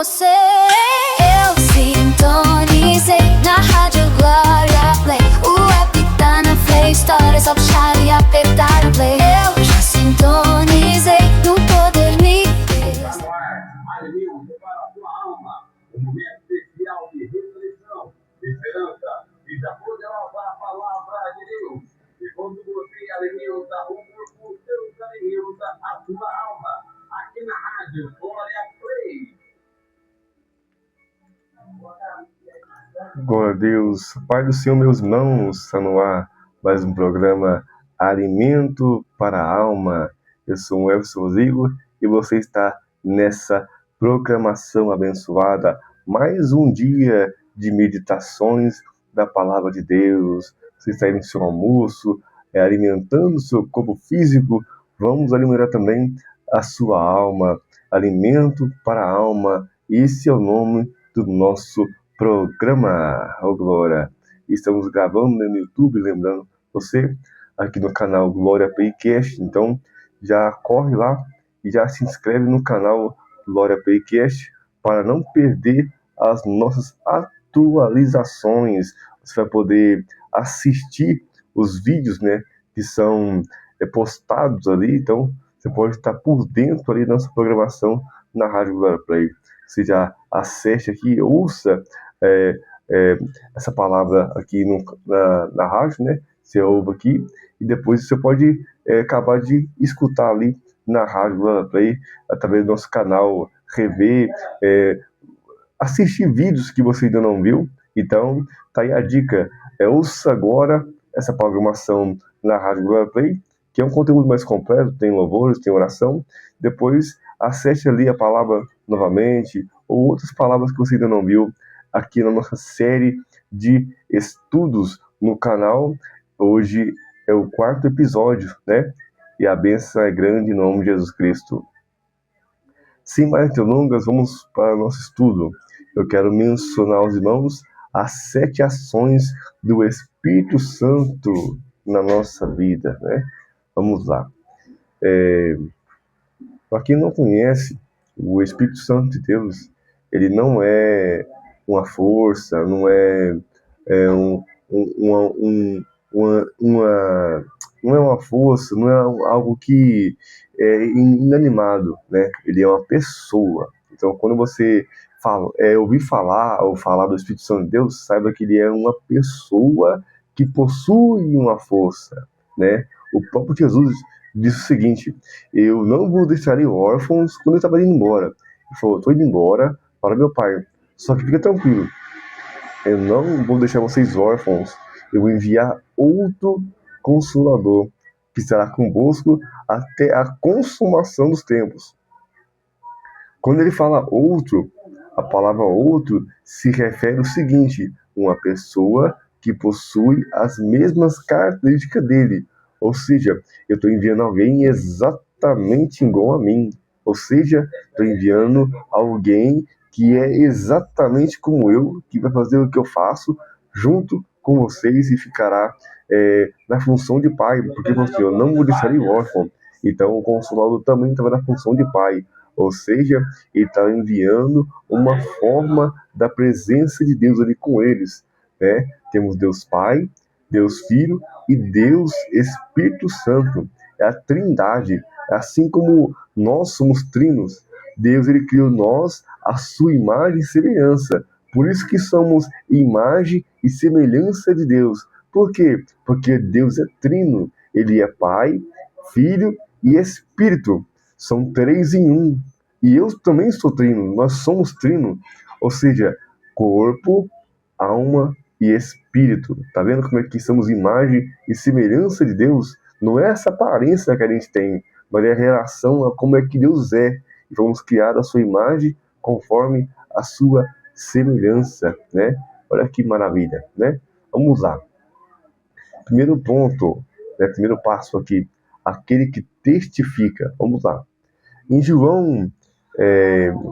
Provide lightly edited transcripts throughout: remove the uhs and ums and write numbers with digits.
Você, eu sintonizei na Rádio Glória Play. O app tá na Play Store, é só puxar e apertar o play. Eu já sintonizei no Poder Mix. Alimento para a tua alma, um momento especial de reflexão, esperança e da poderosa palavra de Deus. E quando você alimenta o corpo, Deus alimenta a tua alma. Aqui na Rádio Glória Play. Glória a Deus, Pai do Senhor, meus irmãos, está no ar mais um programa Alimento para a Alma. Eu sou o Everson Zigo e você está nessa programação abençoada, mais um dia de meditações da Palavra de Deus. Você está aí no seu almoço, alimentando o seu corpo físico, vamos alimentar também a sua alma. Alimento para a alma, esse é o nome do nosso programa, oh Glória. Estamos gravando no YouTube, lembrando você, aqui no canal Glória Playcast. Então, já corre lá e já se inscreve no canal Glória Playcast para não perder as nossas atualizações. Você vai poder assistir os vídeos, né, que são postados ali. Então, você pode estar por dentro ali da nossa programação na Rádio Glória Play. Você já acesse aqui, ouça essa palavra aqui na rádio, né? Você ouve aqui e depois você pode acabar de escutar ali na Rádio Glória Play, através do nosso canal, rever, assistir vídeos que você ainda não viu. Então, tá aí a dica. Ouça agora essa programação na Rádio Glória Play, que é um conteúdo mais completo, tem louvores, tem oração. Depois, acesse ali a palavra novamente, ou outras palavras que você ainda não viu, aqui na nossa série de estudos no canal. Hoje é o 4º episódio, né? E a bênção é grande em nome de Jesus Cristo. Sem mais delongas, vamos para o nosso estudo. Eu quero mencionar aos irmãos as 7 ações do Espírito Santo na nossa vida, né? Vamos lá. Para quem não conhece, o Espírito Santo de Deus, ele não é uma força, não é não é uma força, não é algo que é inanimado, né? Ele é uma pessoa. Então, quando você ouvir falar ou falar do Espírito Santo de Deus, saiba que ele é uma pessoa que possui uma força, né? O próprio Jesus disse o seguinte: eu não vos deixarei órfãos quando eu estava indo embora. Ele falou: estou indo embora para meu Pai. Só que fica tranquilo, eu não vou deixar vocês órfãos. Eu vou enviar outro Consolador, que estará convosco até a consumação dos tempos. Quando ele fala outro, a palavra outro se refere ao seguinte: uma pessoa que possui as mesmas características dele. Ou seja, eu estou enviando alguém exatamente igual a mim. Ou seja, estou enviando alguém que é exatamente como eu, que vai fazer o que eu faço junto com vocês e ficará na função de pai, porque você, eu não vou deixar ele órfão. Então o Consolador também estava na função de pai. Ou seja, ele está enviando uma forma da presença de Deus ali com eles, né? Temos Deus Pai, Deus Filho e Deus Espírito Santo. É a Trindade. Assim como nós somos trinos, Deus ele criou nós a sua imagem e semelhança. Por isso que somos imagem e semelhança de Deus. Por quê? Porque Deus é trino. Ele é Pai, Filho e Espírito. São 3 em 1. E eu também sou trino. Nós somos trino. Ou seja, corpo, alma e espírito. Tá vendo como é que somos imagem e semelhança de Deus? Não é essa aparência que a gente tem, mas é a relação a como é que Deus é. E vamos criar a sua imagem conforme a sua semelhança, né? Olha que maravilha, né? Vamos lá. Primeiro ponto, né? Primeiro passo aqui, aquele que testifica. Vamos lá. Em João,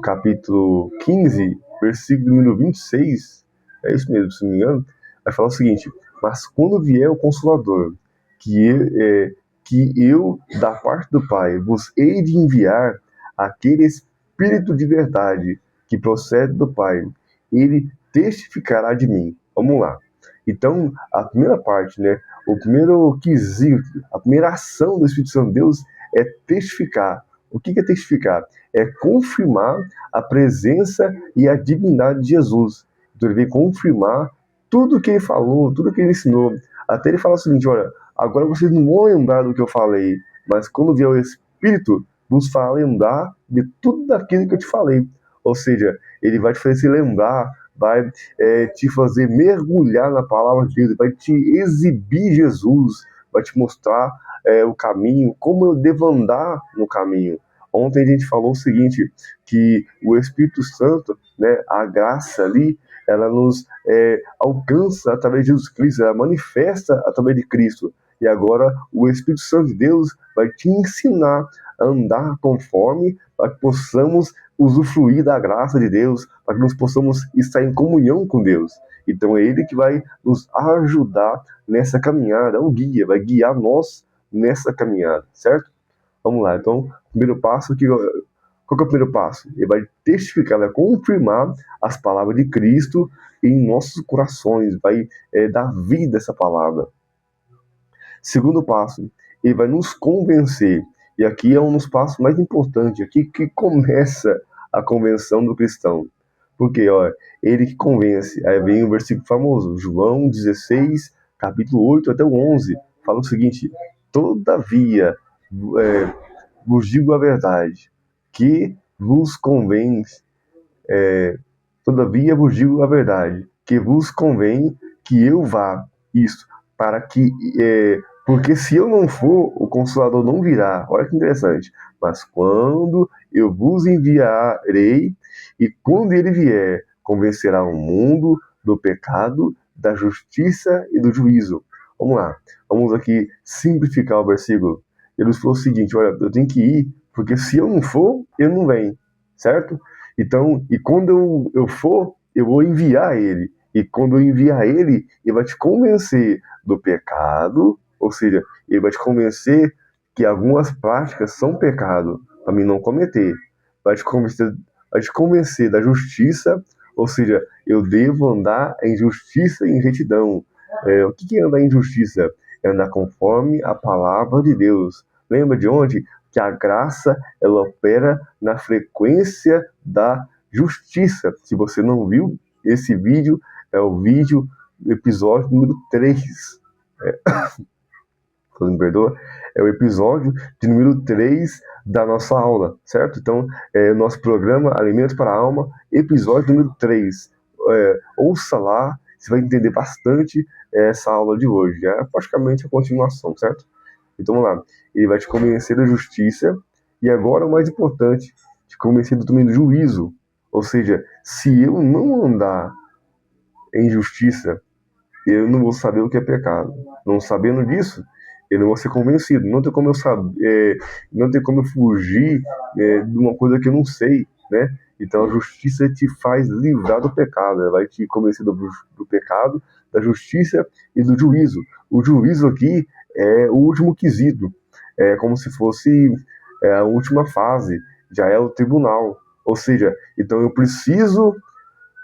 capítulo 15, versículo número 26, é isso mesmo, se não me engano, vai falar o seguinte: mas quando vier o Consolador, que eu, da parte do Pai, vos hei de enviar aquele Espírito de verdade, que procede do Pai, ele testificará de mim. Vamos lá. Então, a primeira parte, né? O primeiro quesito, a primeira ação do Espírito Santo de Deus é testificar. O que é testificar? É confirmar a presença e a divindade de Jesus. Então, ele vem confirmar tudo que ele falou, tudo que ele ensinou. Até ele fala o seguinte: olha, agora vocês não vão lembrar do que eu falei, mas quando vier o Espírito, vos fará lembrar de tudo aquilo que eu te falei. Ou seja, ele vai te fazer lembrar, vai te fazer mergulhar na palavra de Deus, vai te exibir Jesus, vai te mostrar o caminho, como eu devo andar no caminho. Ontem a gente falou o seguinte, que o Espírito Santo, né, a graça ali, ela nos alcança através de Jesus Cristo, ela manifesta através de Cristo. E agora o Espírito Santo de Deus vai te ensinar a andar conforme, para que possamos usufruir da graça de Deus, para que nós possamos estar em comunhão com Deus. Então é Ele que vai nos ajudar nessa caminhada, é o guia, vai guiar nós nessa caminhada, certo? Vamos lá, então, primeiro passo, qual que é o primeiro passo? Ele vai testificar, vai confirmar as palavras de Cristo em nossos corações, vai dar vida a essa palavra. Segundo passo, ele vai nos convencer, e aqui é um dos passos mais importantes, aqui que começa a convenção do cristão. Porque, ó, ele que convence, aí vem o versículo famoso, João 16, capítulo 8 até o 11, fala o seguinte: todavia, vos digo a verdade, que vos convém, todavia vos digo a verdade, que vos convém que eu vá, isso, para que, porque se eu não for, o Consolador não virá. Olha que interessante. Mas quando eu vos enviarei, e quando ele vier, convencerá o mundo do pecado, da justiça e do juízo. Vamos lá, vamos aqui simplificar o versículo. Ele falou o seguinte: olha, eu tenho que ir, porque se eu não for, eu não venho, certo? Então, e quando eu for, eu vou enviar ele. E quando eu enviar ele, ele vai te convencer do pecado, ou seja, ele vai te convencer que algumas práticas são pecado, para mim não cometer. Vai te convencer da justiça, ou seja, eu devo andar em justiça e em retidão. O que é andar em justiça? É andar conforme a palavra de Deus. Lembra de onde? Que a graça, ela opera na frequência da justiça. Se você não viu esse vídeo, é o vídeo, episódio número 3. Me perdoa, é o episódio de número 3 da nossa aula, certo? Então, nosso programa Alimento para a Alma, episódio número 3. Ouça lá, você vai entender bastante essa aula de hoje. É praticamente a continuação, certo? Então, vamos lá. Ele vai te convencer da justiça e agora o mais importante, te convencer também do juízo. Ou seja, se eu não andar em justiça, eu não vou saber o que é pecado. Não sabendo disso, eu não vou ser convencido. Não tem como eu saber, não tem como eu fugir de uma coisa que eu não sei, né? Então a justiça te faz livrar do pecado, ela vai te convencer do pecado, da justiça e do juízo. O juízo aqui é o último quesito, é como se fosse a última fase, já é o tribunal. Ou seja, então eu preciso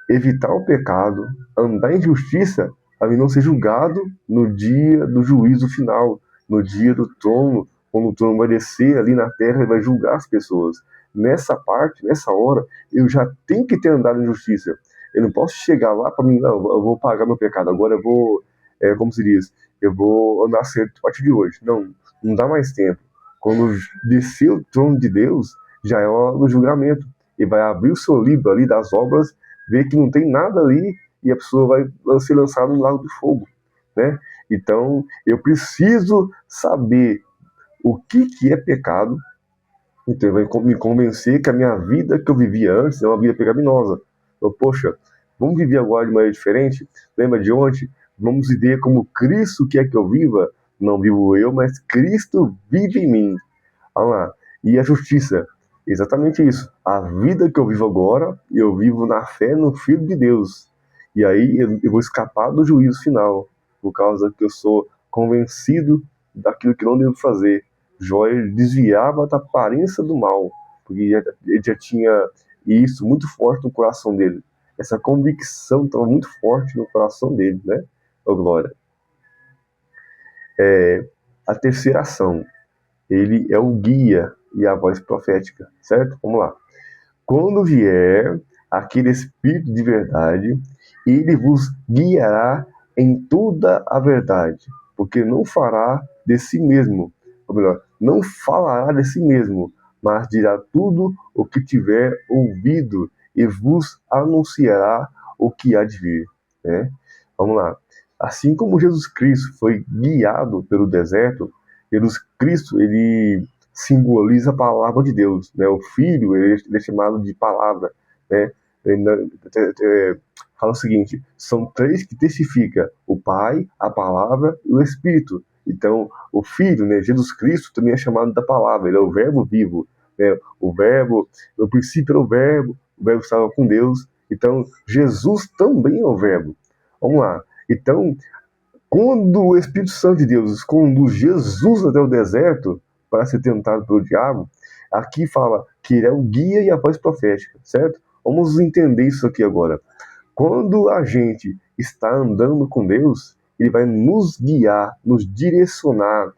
evitar o pecado, andar em justiça, para mim não ser julgado no dia do juízo final, no dia do trono, quando o trono vai descer ali na terra e vai julgar as pessoas. Nessa parte, nessa hora, eu já tenho que ter andado em justiça. Eu não posso chegar lá para mim, não, eu vou pagar meu pecado, agora eu vou, como se diz, eu vou andar certo a partir de hoje. Não, não dá mais tempo. Quando descer o trono de Deus, já é hora do julgamento. E vai abrir o seu livro ali das obras, ver que não tem nada ali, e a pessoa vai ser lançada no lago de fogo, né? Então, eu preciso saber o que é pecado. Então, ele vai me convencer que a minha vida que eu vivia antes é uma vida pecaminosa. Então, poxa, vamos viver agora de maneira diferente? Lembra de ontem? Vamos viver como Cristo quer que eu viva? Não vivo eu, mas Cristo vive em mim. Vamos lá. E a justiça? Exatamente isso. A vida que eu vivo agora, eu vivo na fé no Filho de Deus. E aí eu vou escapar do juízo final, por causa que eu sou convencido daquilo que não devo fazer. Jó desviava da aparência do mal, porque ele já tinha e isso muito forte no coração dele. Essa convicção estava muito forte no coração dele, né? Ô, glória. A terceira ação, ele é o guia e a voz profética, certo? Vamos lá. Quando vier aquele Espírito de verdade, ele vos guiará em toda a verdade, porque não fará de si mesmo, ou melhor, não falará de si mesmo, mas dirá tudo o que tiver ouvido e vos anunciará o que há de vir, né? Vamos lá. Assim como Jesus Cristo foi guiado pelo deserto, Jesus Cristo, ele simboliza a palavra de Deus, né? O Filho, ele é chamado de palavra, né? Fala o seguinte, são três que testificam, o Pai, a palavra e o Espírito. Então, o Filho, né, Jesus Cristo, também é chamado da palavra, ele é o verbo vivo, né? O verbo, no princípio era o verbo estava com Deus, então Jesus também é o verbo. Vamos lá. Então, quando o Espírito Santo de Deus conduz Jesus até o deserto para ser tentado pelo diabo, aqui fala que ele é o guia e a voz profética, certo? Vamos entender isso aqui agora. Quando a gente está andando com Deus, ele vai nos guiar, nos direcionar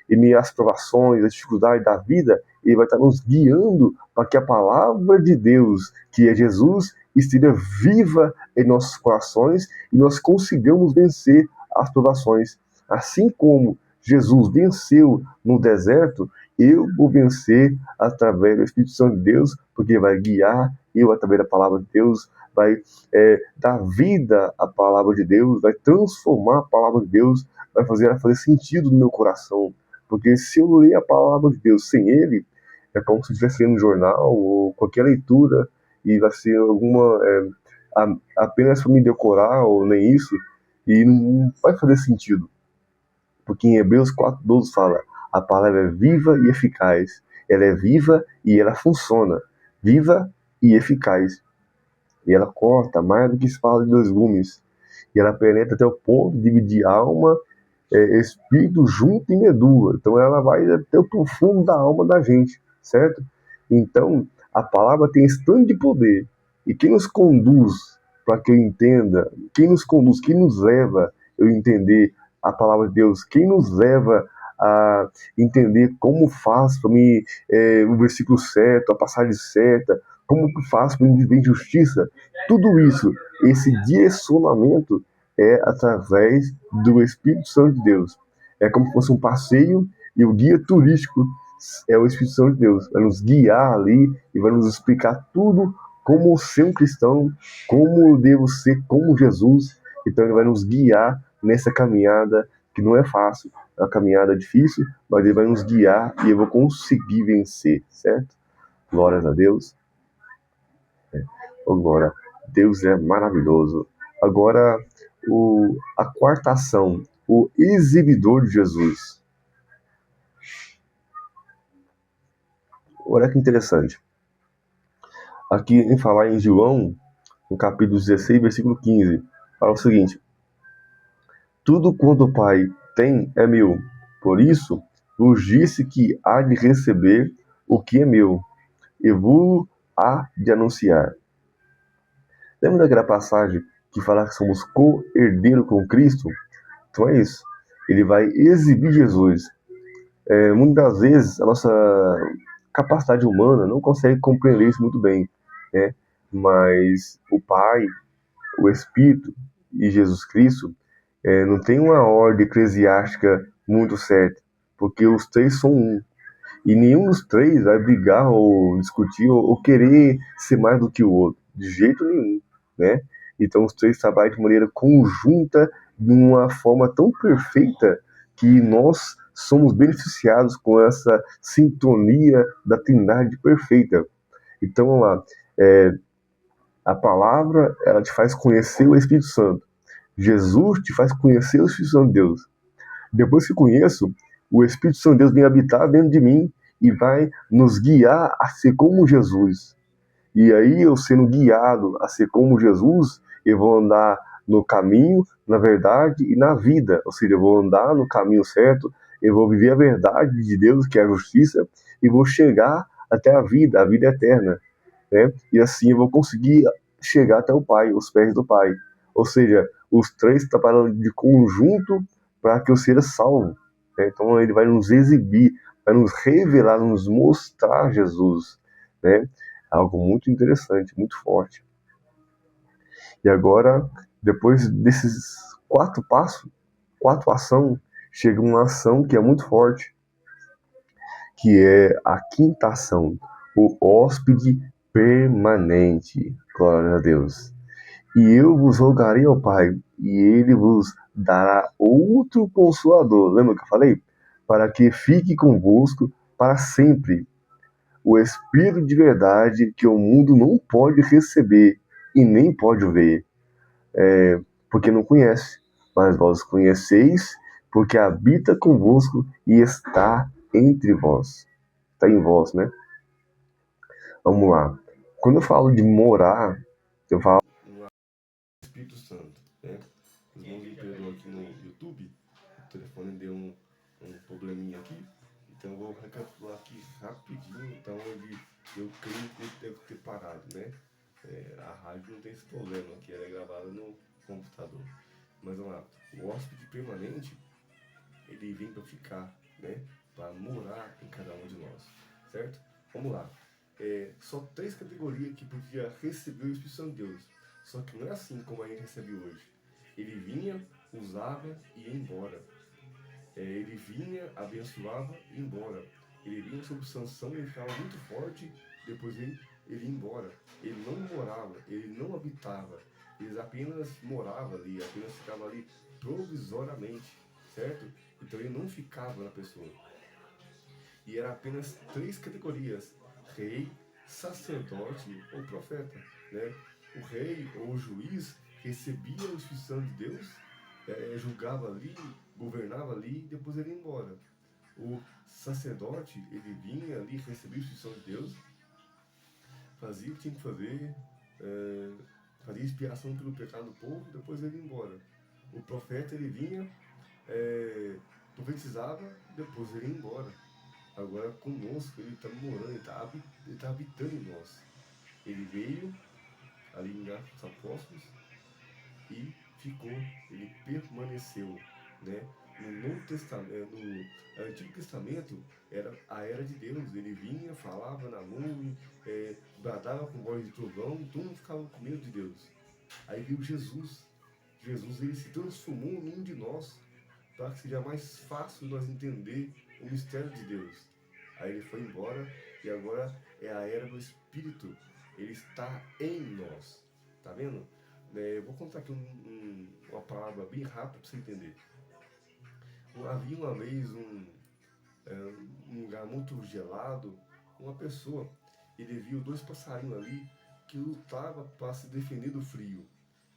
em meio às provações, às dificuldades da vida, ele vai estar nos guiando para que a palavra de Deus, que é Jesus, esteja viva em nossos corações e nós consigamos vencer as provações. Assim como Jesus venceu no deserto, eu vou vencer através do Espírito Santo de Deus, porque vai guiar eu através da palavra de Deus, vai dar vida à palavra de Deus, vai transformar a palavra de Deus, vai fazer ela fazer sentido no meu coração. Porque se eu ler a palavra de Deus sem ele, é como se eu estivesse lendo um jornal ou qualquer leitura, e vai ser alguma apenas para me decorar ou nem isso, e não vai fazer sentido. Porque em Hebreus 4:12 fala, a palavra é viva e eficaz. Ela é viva e ela funciona. Viva e eficaz. E ela corta mais do que espada de dois gumes. E ela penetra até o ponto de dividir alma, espírito junto e medula. Então ela vai até o profundo da alma da gente, certo? Então a palavra tem esse tanto de poder. E quem nos conduz para que eu entenda, quem nos conduz, quem nos leva a eu entender a palavra de Deus, quem nos leva a entender como faz para mim o versículo certo, a passagem certa, como que faz para mim viver em justiça, tudo isso, esse direcionamento é através do Espírito Santo de Deus. É como se fosse um passeio e o guia turístico é o Espírito Santo de Deus, vai nos guiar ali e vai nos explicar tudo como ser um cristão, como eu devo ser como Jesus. Então ele vai nos guiar nessa caminhada que não é fácil, é uma caminhada difícil, mas ele vai nos guiar e eu vou conseguir vencer, certo? Glórias a Deus. Agora, Deus é maravilhoso. Agora, a quarta ação, o exibidor de Jesus. Olha que interessante. Aqui em falar em João, no capítulo 16, versículo 15, fala o seguinte: tudo quanto o Pai tem é meu, por isso vos disse que há de receber o que é meu, e vos há de anunciar. Lembra daquela passagem que fala que somos co-herdeiros com Cristo? Então é isso. Ele vai exibir Jesus. Muitas das vezes a nossa capacidade humana não consegue compreender isso muito bem, né? Mas o Pai, o Espírito e Jesus Cristo não tem uma ordem eclesiástica muito certa, porque os três são um. E nenhum dos três vai brigar ou discutir ou querer ser mais do que o outro, de jeito nenhum, né? Então os três trabalham de maneira conjunta, de uma forma tão perfeita que nós somos beneficiados com essa sintonia da Trindade perfeita. Então vamos lá, a palavra ela te faz conhecer o Espírito Santo. Jesus te faz conhecer o Espírito Santo de Deus. Depois que conheço, o Espírito Santo de Deus vem habitar dentro de mim e vai nos guiar a ser como Jesus. E aí, eu sendo guiado a ser como Jesus, eu vou andar no caminho, na verdade e na vida. Ou seja, eu vou andar no caminho certo, eu vou viver a verdade de Deus, que é a justiça, e vou chegar até a vida eterna. né? E assim eu vou conseguir chegar até o Pai, os pés do Pai. Ou seja, os três trabalham de conjunto para que eu seja salvo, né? Então ele vai nos exibir, vai nos revelar, nos mostrar Jesus, né? Algo muito interessante, muito forte. E agora, depois desses 4 passos, 4 ações, chega uma ação que é muito forte, que é a quinta ação, o hóspede permanente. Glória a Deus. E eu vos rogarei ao Pai, e ele vos dará outro consolador. Lembra que eu falei? Para que fique convosco para sempre. O Espírito de verdade que o mundo não pode receber e nem pode ver, porque não conhece. Mas vós conheceis, porque habita convosco e está entre vós. Está em vós, né? Vamos lá. Quando eu falo de morar, eu falo Espírito Santo, né? Os irmãos me perdoam aqui no YouTube, o telefone deu um probleminha aqui, então eu vou recapitular aqui rapidinho. Então eu creio que ele deve ter parado, né? A rádio não tem esse problema, que ela é gravada no computador. Mas vamos lá, o hóspede permanente, ele vem para ficar, né? Para morar em cada um de nós, certo? Vamos lá. Só 3 categorias que podia receber o Espírito Santo de Deus. Só que não é assim como a gente recebe hoje. Ele vinha, usava e ia embora. Ele vinha, abençoava e ia embora. Ele vinha sob sanção, ele ficava muito forte, depois ele ia embora. Ele não morava, ele não habitava. Ele apenas morava ali, apenas ficava ali provisoriamente, certo? Então ele não ficava na pessoa. E era apenas 3 categorias: rei, sacerdote ou profeta, né? O rei ou o juiz recebia o Espírito Santo de Deus, julgava ali, governava ali e depois ele ia embora. O sacerdote, ele vinha ali, recebia o Espírito Santo de Deus, fazia o que tinha que fazer, fazia expiação pelo pecado do povo, depois ele ia embora. O profeta, ele vinha, profetizava, depois ele ia embora. Agora conosco, ele está morando, ele está habitando em nós. Ele veio ali em Atos Apóstolos e ficou, ele permaneceu, né? No Novo Testamento, no Antigo Testamento, era a era de Deus. Ele vinha, falava na nuvem, bradava com voz de trovão, todo mundo ficava com medo de Deus. Aí veio Jesus. Jesus, ele se transformou num de nós, para que seja mais fácil nós entender o mistério de Deus. Aí ele foi embora e agora é a era do Espírito. Ele está em nós. Tá vendo? Eu vou contar aqui uma palavra bem rápida para você entender. Havia uma vez um lugar muito gelado, uma pessoa, ele viu 2 passarinhos ali que lutavam para se defender do frio.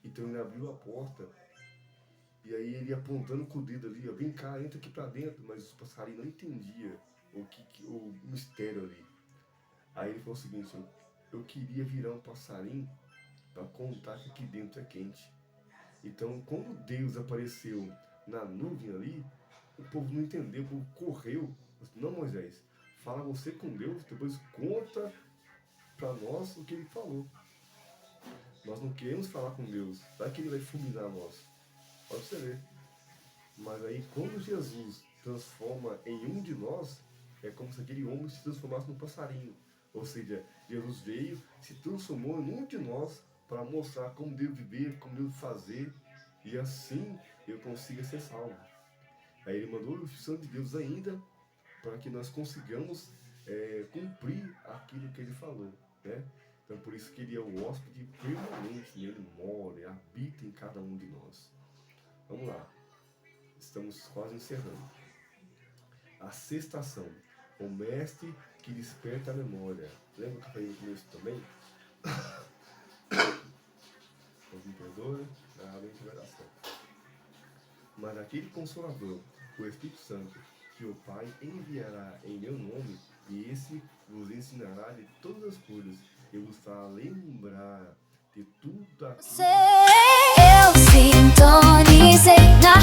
Então ele abriu a porta e aí ele apontando com o dedo ali, ó, vem cá, entra aqui para dentro, mas os passarinhos não entendiam o mistério ali. Aí ele falou o seguinte: eu queria virar um passarinho para contar que aqui dentro é quente. Então, quando Deus apareceu na nuvem ali, o povo não entendeu, o povo correu. Não, Moisés, fala você com Deus, depois conta para nós o que ele falou. Nós não queremos falar com Deus, vai que ele vai fulminar nós. Pode você ver. Mas aí, quando Jesus transforma em um de nós, é como se aquele homem se transformasse num passarinho. Ou seja, Jesus veio, se transformou em um de nós para mostrar como devo viver, como devo fazer, e assim eu consiga ser salvo. Aí ele mandou o Espírito Santo de Deus ainda para que nós consigamos cumprir aquilo que ele falou, né? Então por isso que ele é o hóspede permanente, ele mora, ele habita em cada um de nós. Vamos lá, estamos quase encerrando. A 6ª ação, o mestre que desperta a memória. Lembra que eu falei no começo também? Me perdoe, realmente vai dar certo. Mas aquele Consolador, o Espírito Santo, que o Pai enviará em meu nome, e esse vos ensinará de todas as coisas, e vos fará lembrar de tudo aquilo. Eu sintonizei na